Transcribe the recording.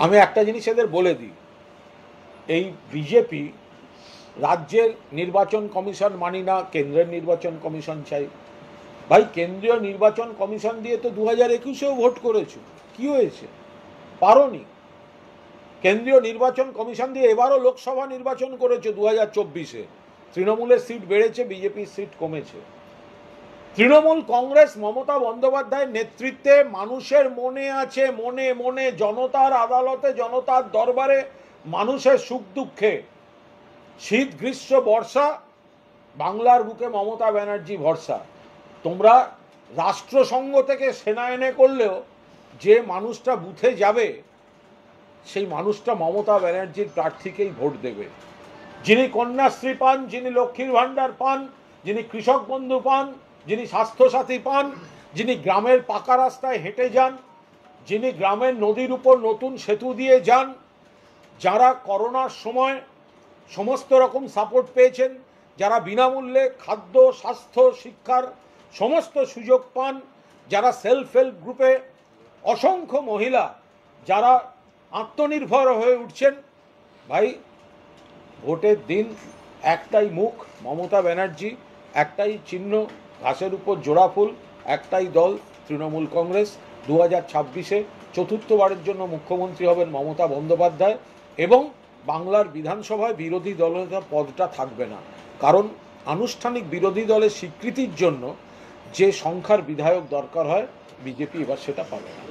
আমি একটা জিনিস এদের বলে দিই, এই বিজেপি রাজ্যের নির্বাচন কমিশন মানি না, কেন্দ্রের নির্বাচন কমিশন চাই। ভাই, কেন্দ্রীয় নির্বাচন কমিশন দিয়ে তো 2021-এও ভোট করেছো, কি হয়েছে? পারোনি। কেন্দ্রীয় নির্বাচন কমিশন দিয়ে এবারও লোকসভা নির্বাচন করেছো 2024-এ। তৃণমূলের সিট বেড়েছে, বিজেপির সিট কমেছে। তৃণমূল কংগ্রেস মমতা বন্দ্যোপাধ্যায়ের নেতৃত্বে মানুষের মনে আছে, মনে মনে, জনতার আদালতে, জনতার দরবারে, মানুষের সুখ দুঃখে, শীত গ্রীষ্ম বর্ষা, বাংলার বুকে মমতা ব্যানার্জি ভরসা। তোমরা রাষ্ট্রসংঘ থেকে সেনা এনে করলেও যে মানুষটা বুথে যাবে সেই মানুষটা মমতা ব্যানার্জির প্রার্থীকেই ভোট দেবে। যিনি কন্যাশ্রী পান, যিনি লক্ষ্মীর ভাণ্ডার পান, যিনি কৃষক বন্ধু পান, যিনি স্বাস্থ্যসাথী পান, যিনি গ্রামের পাকা রাস্তায় হেঁটে যান, যিনি গ্রামের নদীর উপর নতুন সেতু দিয়ে যান, যারা করোনার সময় সমস্ত রকম সাপোর্ট পেয়েছেন, যারা বিনামূল্যে খাদ্য, স্বাস্থ্য, শিক্ষার সমস্ত সুযোগ পান, যারা সেলফ হেল্প গ্রুপে অসংখ্য মহিলা যারা আত্মনির্ভর হয়ে উঠছেন। ভাই, ভোটের দিন একটাই মুখ মমতা ব্যানার্জি, একটাই চিহ্ন ঘাসের উপর জোড়া ফুল, একটাই দল তৃণমূল কংগ্রেস। 2026-এ চতুর্থবারের জন্য মুখ্যমন্ত্রী হবেন মমতা বন্দ্যোপাধ্যায়, এবং বাংলার বিধানসভায় বিরোধী দলনেতা পদটা থাকবে না, কারণ আনুষ্ঠানিক বিরোধী দলের স্বীকৃতির জন্য যে সংখ্যার বিধায়ক দরকার হয় বিজেপি এবার সেটা পাবে না।